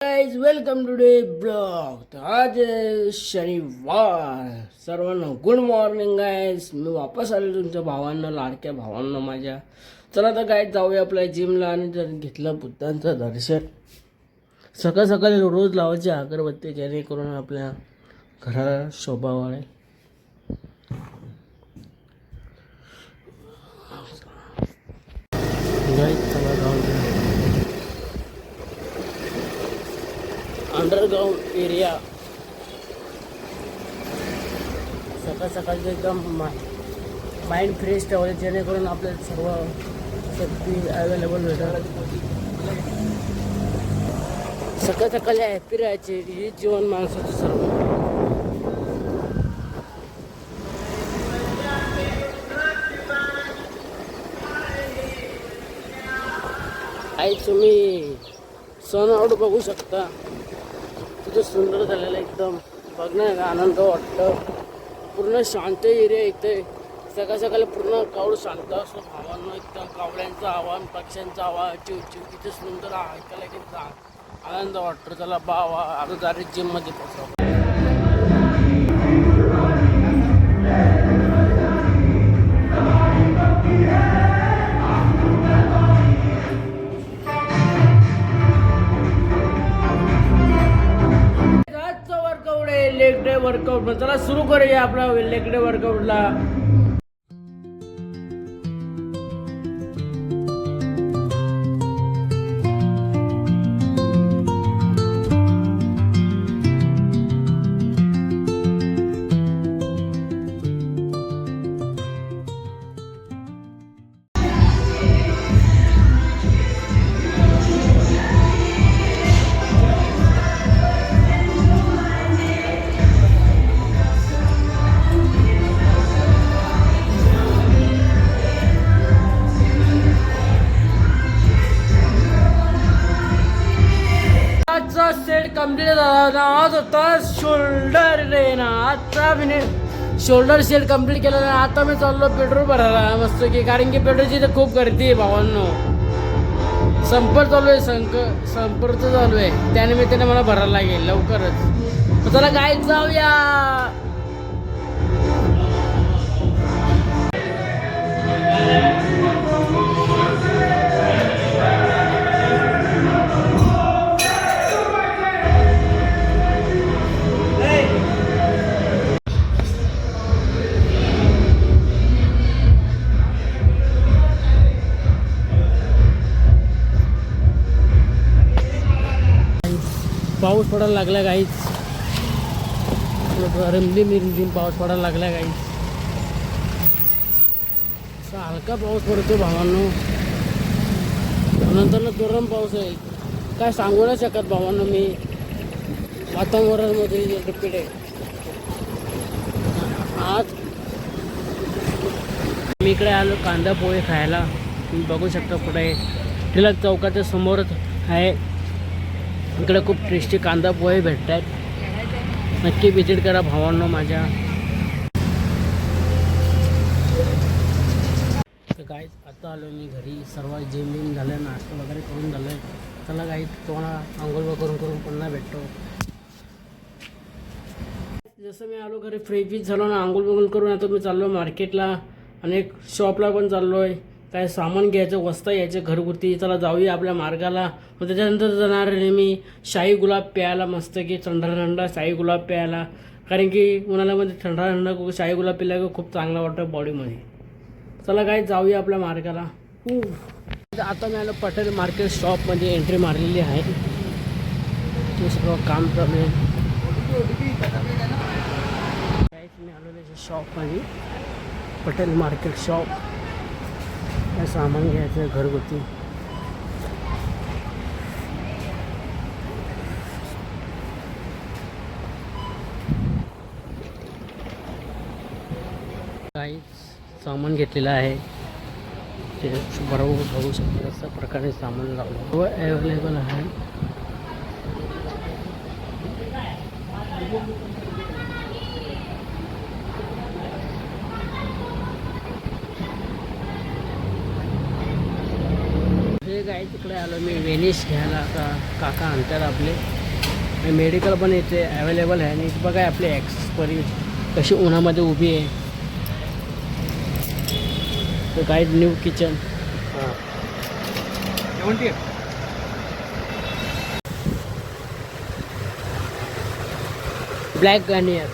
Guys welcome to day blog. तर आज शनिवार. सर्वांना गुड मॉर्निंग गाइज. मी वापस आलो तुमच्या भावांना, लाडक्या भावांना माझ्या. चला तर गाइज जाऊया आपल्या जिमला आणि जर घेतलं बुद्धांचं दर्शन. सकाळ सकाळी रोज लावायची अगरबत्ती जेणेकरून आपल्या घराला शोभा वाढेल. गाइज चला जाऊया. Underground area. सकाळ सकाळचं एकदम माइंड फ्रेश ठेवायचं जेणेकरून आपल्याला सर्व शक्ती अवेलेबल भेटेल. सकाळ सकाळी हॅपी राहायचे हे जीवन माणसाचं सर्व. आई तुम्ही सनआउट बघू शकता. तिथं सुंदर झालेलं एकदम बघण्याचा आनंद वाटतं. पूर्ण शांत एरिया इथे. सकाळ सकाळी पूर्ण कावड शांत असतो. भावांना एकदम कावड्यांचं आवाज, पक्ष्यांचा आवाज, चिवचिव किती सुंदर ऐकायला किती आनंद वाटतो. त्याला बावा आता डायरेक्ट जिममध्ये पोहोचवा. Leg day workout. चला सुरू करूया आपला लेग डे वर्कआउटला. आजचा सेट कम्प्लीट झाला. आज होता शोल्डर डे ना. आजचा मी शोल्डर सेट कम्प्लीट केला ना. आता मी चाललो पेट्रोल भरायला मस्त की, कारण की पेट्रोलची तर खूप गर्दी आहे भावांनो. संपर्क चालू आहे, संपर्क चालू आहे. त्यानिमित्ताने मला भरायला लागेल लवकरच. चला काय जाऊया. पाऊस पडायला लागला काहीच. रिमझिम पाऊस पडायला लागला काहीच. असा हलका पाऊस पडतो भावांनो. नंतर गरम पाऊस आहे. काय सांगू नाही शकत भावांनो मी. वातावरणामध्ये रिपीट आहे. आज मी इकडे आलो कांदा पोहे खायला. तुम्ही बघू शकता पुढे टिळक चौकाच्या समोरच आहे. इकडे खूप टेस्टी कांदा पोहे भेटतात. नक्की विजिट करा भावांनो माझ्या. तर काय आता आलो मी घरी. सर्व जिम झालं, नाश्ता वगैरे करून झालं. चला काही तुम्हाला आंघोळ करून पुन्हा भेटतो. जसं मी आलो घरी फ्रेश झालो ना, आंघोळ करून आता मी चाललो मार्केटला आणि एक शॉपला पण चाललो आहे. काय सामान घ्यायचं, वस्ता यायचं घरगुती. चला जाऊया आपल्या मार्गाला. मग त्याच्यानंतर जाणार मी शाही गुलाब प्यायला मस्त की. थंडा शाही गुलाब प्यायला. कारण की उन्हाळ्यामध्ये थंडा शाही गुलाब पिला की खूप चांगला वाटतं बॉडीमध्ये. चला काय जाऊया आपल्या मार्गाला. आता मी आलो पटेल मार्केट शॉपमध्ये एंट्री मारलेली आहे. ते सगळं काम चालू आहे. मी आलो शॉपमध्ये पटेल मार्केट शॉप. काय सामान घ्यायचं घरगुती. काही सामान घेतलेलं आहे. ते बरोबर बघू शकतो. अशा प्रकारे सामान लावलं अवेलेबल आहे. हे काय तिकडे आलो मी वेनिश घ्यायला. आता काका आणतात आपले. आणि मेडिकल पण इथे अवेलेबल आहे. आणि इथे बघा आपली एक्सपरी कशी उन्हामध्ये उभी आहे. तर काय न्यू किचन. Black Garnier.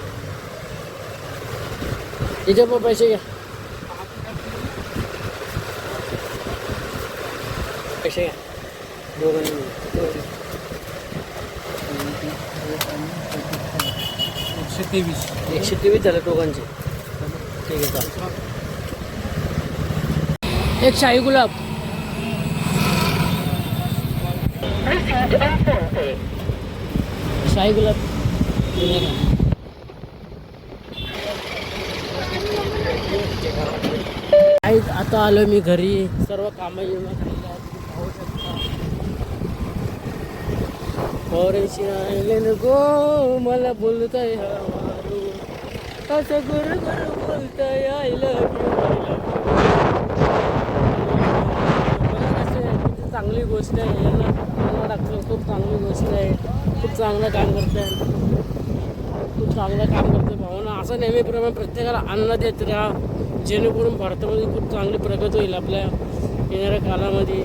इथे पण पैसे घ्या. पैसे घ्या. 123 झाले दोघांचे. ठीक आहे चालेल. एक शाही गुलाब. शाही गुलाब. आता आलो मी घरी. सर्व कामं येऊन पाहू शकता. गो मला बोलताय हवारू असं गुरु गुरु बोलताय आय लव्ह यू. चांगली गोष्ट आहे. यांना डॉक्टर खूप चांगली गोष्ट आहे. खूप चांगलं काम करत आहे. खूप चांगलं काम करते भावना. असं नेहमीप्रमाणे प्रत्येकाला अन्न देत राहा जेणेकरून भारतामध्ये खूप चांगली प्रगती होईल आपल्या येणाऱ्या काळामध्ये.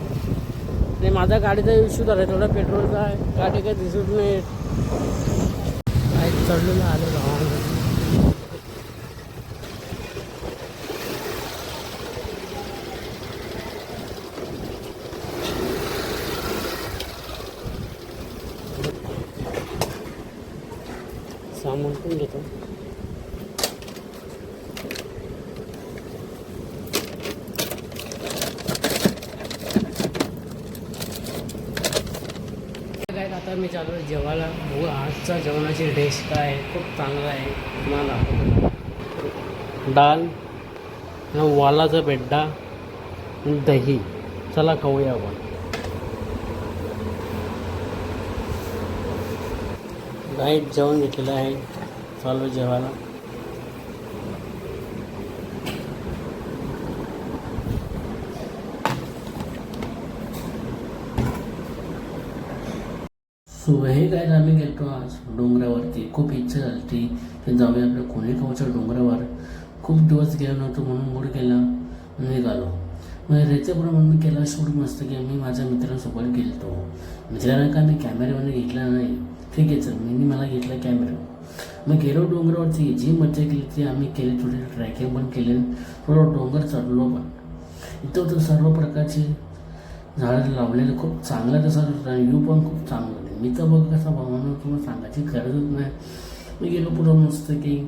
आणि माझा गाडीचा इश्यू झाला आहे थोडा पेट्रोलचा. गाडी काही दिसत नाही. काय चढलेलं आलं गावामध्ये. सामान पण घेतो. आता मी चालू आहे जेवायला. बघू आजचा जेवणाची डिश काय आहे. खूप चांगला आहे. तुम्हाला डाळ, वालाचा पेड्डा, दही. चला खाऊया आपण. गाईत जेवण घेतलेलं आहे. चालू जेवायला. सो हे काय आम्ही गेलो आज डोंगरावरती. खूप इच्छा झाली ती की जाऊया आपल्या कोणेगावच्या डोंगरावर. खूप दिवस गेलो नव्हतो म्हणून मूड केला निघालो. मग रेच्याप्रमाणे मी केला शूट मस्त की मी माझ्या मित्रांसोबत गेलो. मित्रांना का मी कॅमेरामध्ये घेतला नाही. ठीक आहे चल मी मला घेतला कॅमेरा. मग गेलो डोंगरावरती. जी मजा केली ती आम्ही केली. थोडी ट्रॅकिंग पण केली. थोडं डोंगर चढलो पण. इथं होतं सर्व प्रकारचे झाडं लावलेलं. खूप चांगला तसा व्ह्यू पण खूप चांगला. मी तर बघ कसा भावना तुम्हाला सांगायची गरजच नाही. मी गेलो पुढं मस्त की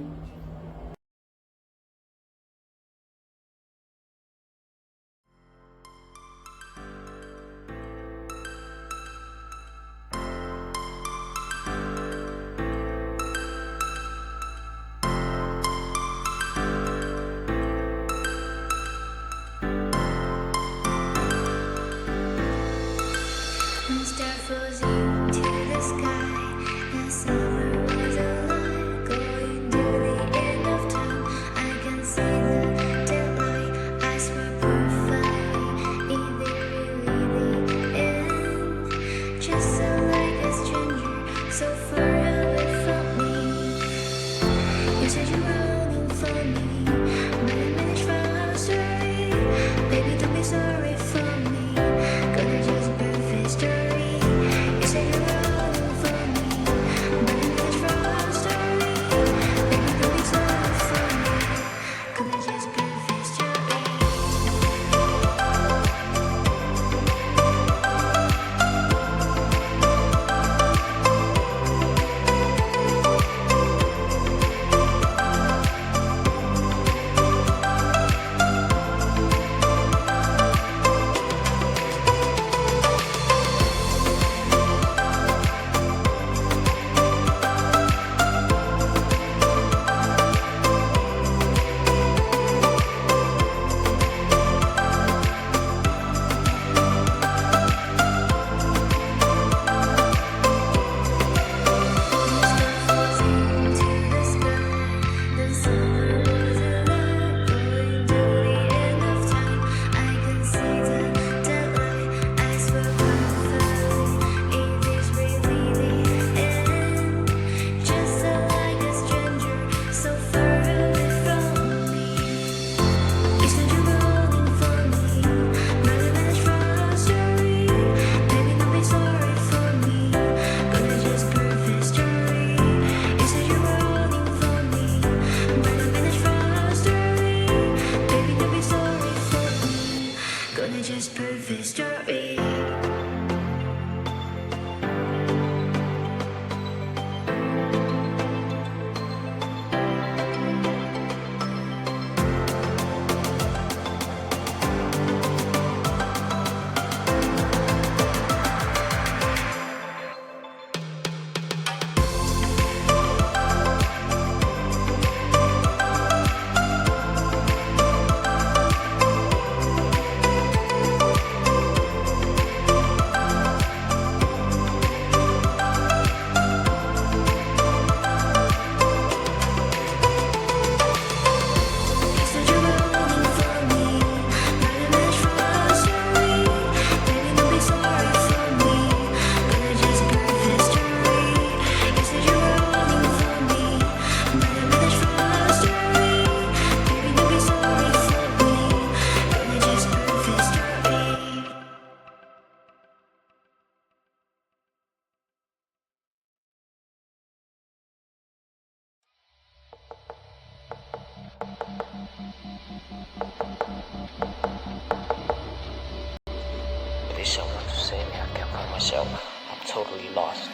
lost.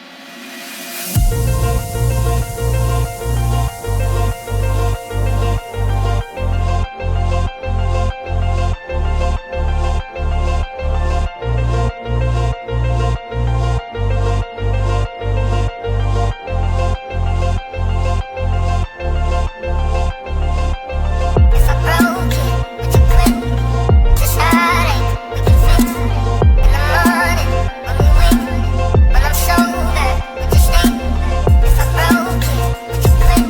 If I broke it, would you quit? Just heartache, we can fix. In the morning, when we wake, when I'm sober, would you stay? If I broke it, would you quit?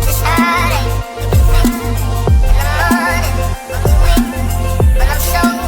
Just heartache, we can fix. In the morning, when we wake, when I'm sober.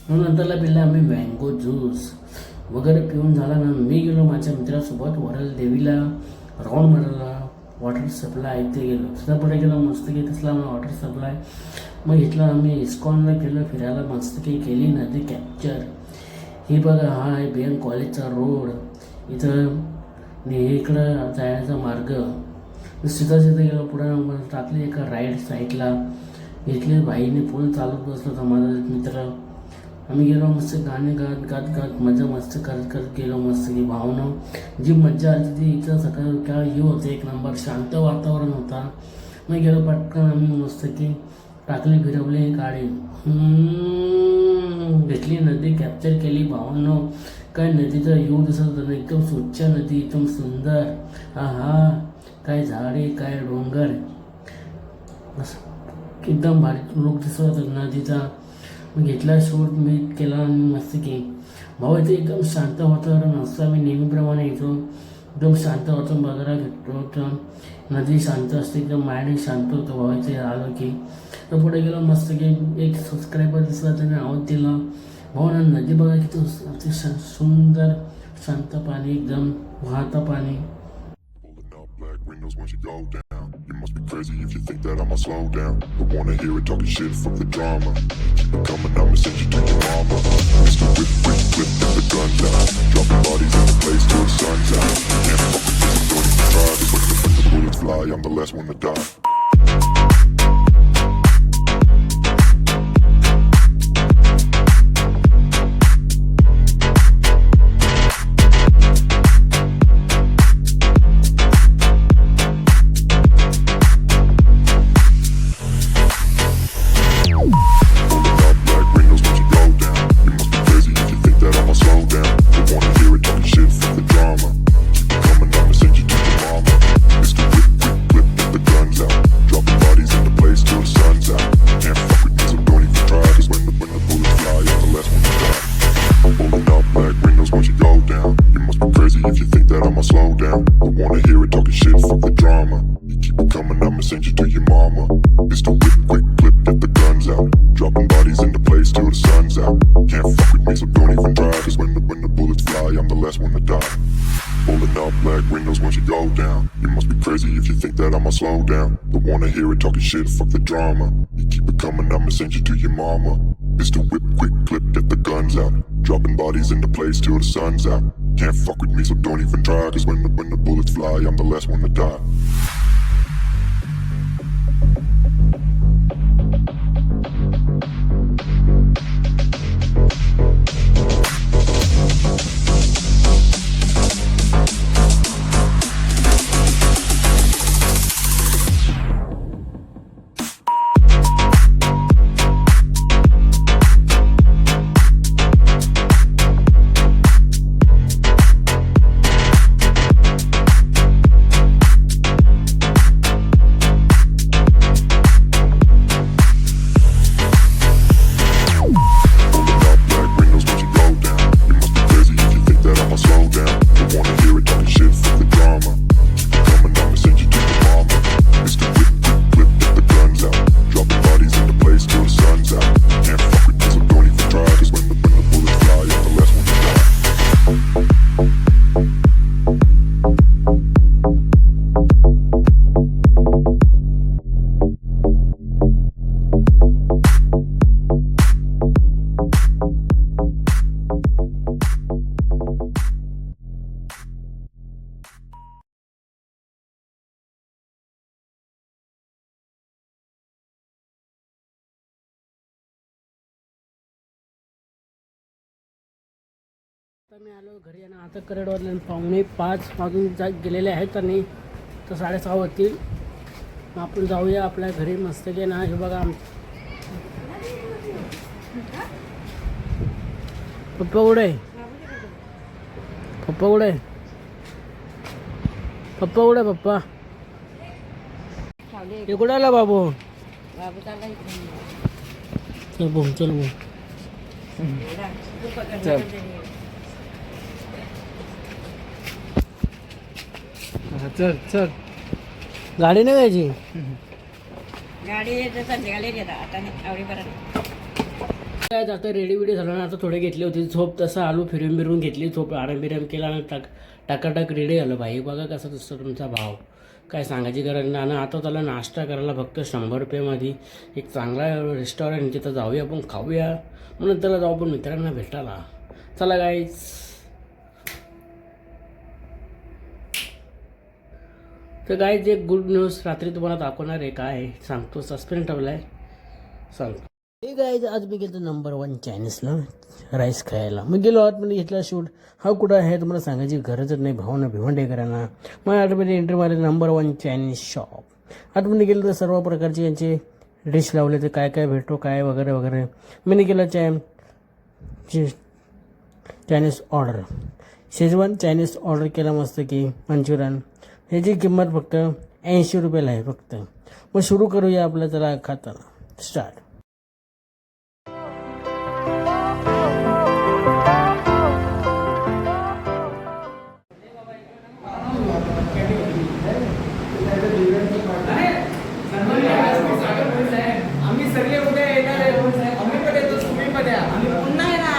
म्हणून नंतरला पिल्ला आम्ही mango juice वगैरे पिऊन झाला ना, मी गेलो माझ्या मित्रासोबत वरल देवीला राऊंड मारायला. वॉटर सप्लाय इथे गेलो, सीतापुढे गेलो, मस्त की कसला वॉटर सप्लाय मग घेतला. आम्ही इस्कॉनला गेलो फिरायला, मस्त की केली नदी कॅप्चर. हे बघा, हा आहे BN कॉलेजचा रोड. इथं इकडं जायचा मार्ग. सीधा गेलो, पुढे टाकली एका राईट साईडला घेतले. बाईने पूल चालत बसलो होता माझा मित्र. आम्ही गेलो, मस्त गाणे गात गात गात मजा मस्त करत करत गेलो. मस्त की भावना जी मज्जा आली ती इथं सकाळ काय येऊ होते, एक नंबर शांत वातावरण होता. मग गेलो पटकन आम्ही मस्त की टाकली, फिरवली, गाडी घेतली, नदी कॅप्चर केली. भावना काय नदीचा येऊ दिसत होता, एकदम स्वच्छ नदी, एकदम सुंदर. हा काय झाडे, काय डोंगर, एकदम भारी लोक दिसत होता नदीचा. मग घेतला शूट मी केला आणि मस्त की भाऊ इथे एकदम शांत वातावरण असतं. आम्ही नेहमीप्रमाणे येतो, एकदम शांत वातावरण बघायला भेटतो होतं. नदी शांत असते, एकदम माइंड शांत होतं भाऊ इथे आलो की. तर पुढे गेलो, मस्त की एक सबस्क्रायबर दिसला, त्याने आवाज दिला. भाऊ ना नदी बघा की तो अतिशय सुंदर शांत पाणी, एकदम वाहतं पाणी. Once you go down, you must be crazy if you think that I'ma slow down. Don't wanna hear it talking shit from the drama. Keep it coming, I'ma send you to your mama. Mr. Whip, whip, whip, get the guns out. Dropping bodies in the place till the sun's out. Can't fuck with this, don't even try. Because when the bullets fly, I'm the last one to die. Mr. Whip, whip, whip, get the guns out. black windows once you go down. You must be crazy if you think that I'ma slow down. Don't wanna hear it talking shit, fuck the drama. You keep it coming, I'ma send you to your mama. Pistol whip, quick clip, get the guns out. Dropping bodies into place till the sun's out. Can't fuck with me, so don't even try. Cause when the bullets fly, I'm the last one to die. आता मी आलो घरी आणि आता करेड वाजले 4:45 वाजून गेलेले आहेत आणि तर 6:30 होतील. मग आपण जाऊया आपल्या घरी मस्त की ना. हे बघा पप्पा कुठे आहे? पप्पा कुठे आहे? पप्पा कुठे आहे? पप्पा हे कुठे आला बाबू? चल भाऊ, चल भाऊ, चल. चल चल. गाडी नाही घ्यायची? गाडी संध्याकाळी घेता आता आवडी बरं. काय आता रेडी बिडी झालं ना. आता थोडे घेतली होती झोप, तसं आलो फिरून बिरून घेतली झोप, आराम बिराम केला आणि टाकाटाक रेडी झालं. भाई बघा कसं दिसतं तुमचा भाव, काय सांगायची गरज नाही. आणि आता त्याला नाश्ता करायला फक्त 100 रुपयामध्ये एक चांगला रेस्टॉरंट तिथं जाऊया आपण, खाऊया, म्हणून त्याला जाऊ पण मित्रांना भेटायला. चला गाईज. तर गाईज एक गुड न्यूज रात्री तुम्हाला दाखवणार आहे. काय आहे सांगतो, सस्पेन्स ठेवला आहे, सांगतो. हे गाईज आज मी गेलो नंबर 1 चायनीजला राईस खायला. मी गेलो आतमध्ये घेतला शूट. हा कुठं आहे तुम्हाला सांगायची गरजच नाही, भावना भिवंडे करायला. मग आतमध्ये एंट्री मारली नंबर 1 चायनीज शॉप. आतमध्ये गेलं तर सर्व प्रकारचे यांचे डिश लावले, तर काय काय भेटतो काय वगैरे वगैरे. मी केलं Chinese order, Schezwan Chinese order केला मस्त की मंचुरियन. ह्याची किंमत फक्त 80 रुपयाला आहे फक्त. मग सुरू करूया आपलं त्याला खाताना. स्टार्ट. आम्ही सगळे उद्या येणार आहे. आम्ही पण येतो, तुम्ही पण या. आम्ही पुन्हा येणार.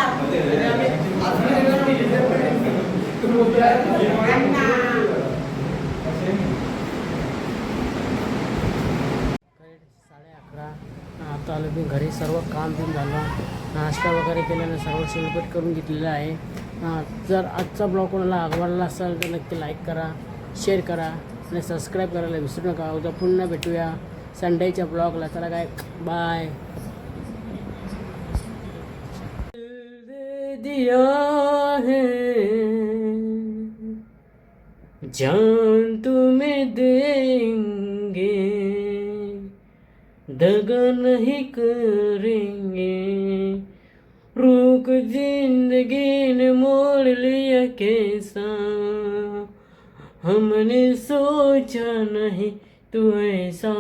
आता आलो मी घरी. सर्व काम बिम झालं, नाश्ता वगैरे केल्यानं सर्व सेलिब्रेट करून घेतलेलं आहे. जर आजचा ब्लॉग कोणाला आवडला असेल तर नक्की लाईक करा, शेअर करा आणि सबस्क्राईब करायला विसरू नका. उद्या पुन्हा भेटूया संडेच्या ब्लॉगला. चला काय, बाय. दिया है जान तुम्हें देंगे, दगा नहीं करेंगे. रुक जिंदगी ने मोड़ लिया कैसा, हमने सोचा नहीं तू ऐसा.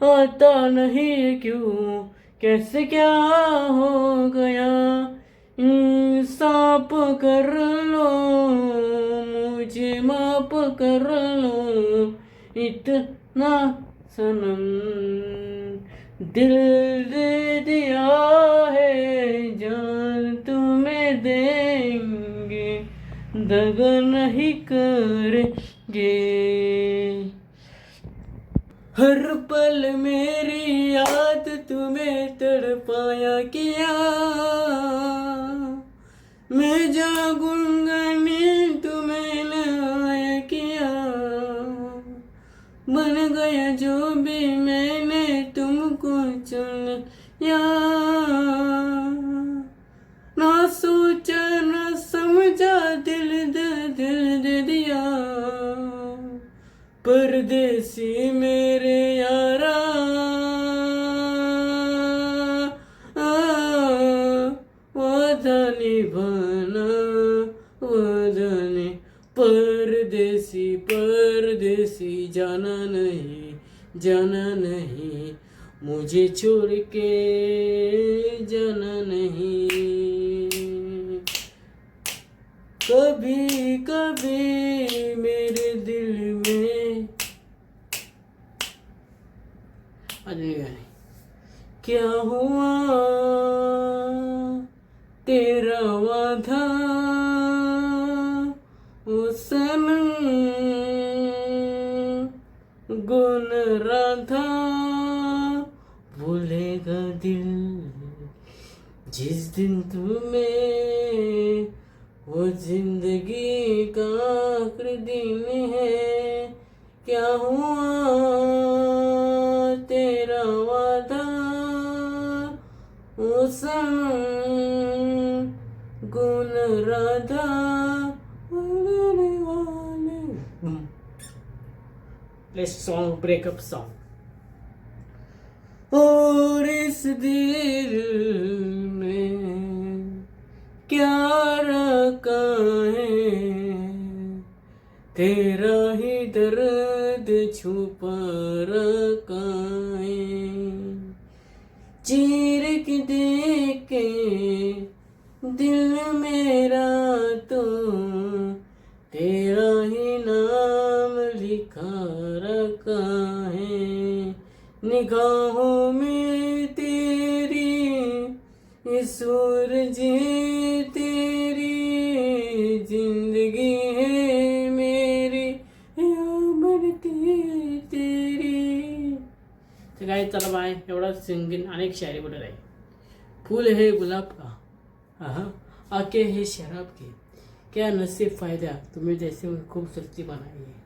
आता नहीं क्यों, कैसे क्या हो गया. इंसाफ कर लो, मुझे माफ कर लो. इतना सनम दिल दे दिया है, जान तुम्हें देंगे, दगा नहीं करेंगे। हर पल मेरी याद तुम्हें तड़पाया किया, मैं जागूंगा नींद तुम्हें लाया किया, बन गया जो भी मैंने तुमको चुनिया, ना सोचा ना समझा दिल दे दिया, परदेसी मेरे यारा वादा निभाना वादा ने, परदेसी परदेसी जाना नहीं मुझे छोड़ के जाना नहीं। कभी कभी मेरे दिल में अगले गाने, क्या हुआ तेरा वादा ओ सनम, गुन राधा भूलेगा दिल जिस दिन तुम्हें, वो जिंदगी का आखिरी दिन है। क्या हुआ तेरा वादा ओ सनम, गुन Radha Let's song breakup song। और इस दिल में क्या रखा है, तेरा ही दर्द छुपा रखा है, चीर के देखे दिल मेरा तो तेरा ही नाम लिखा रखा है, निगाहों में तेरी सूरज तेरी जिंदगी है मेरी बढ़ती तेरी। तर काय चला बाय, एवढा सिंगिंग अनेक शायरी बोलत आहे। फूल है गुलाब का आके है शराब के, क्या नसीब फायदा तुम्हें जैसे खूबसूरती बनाई है।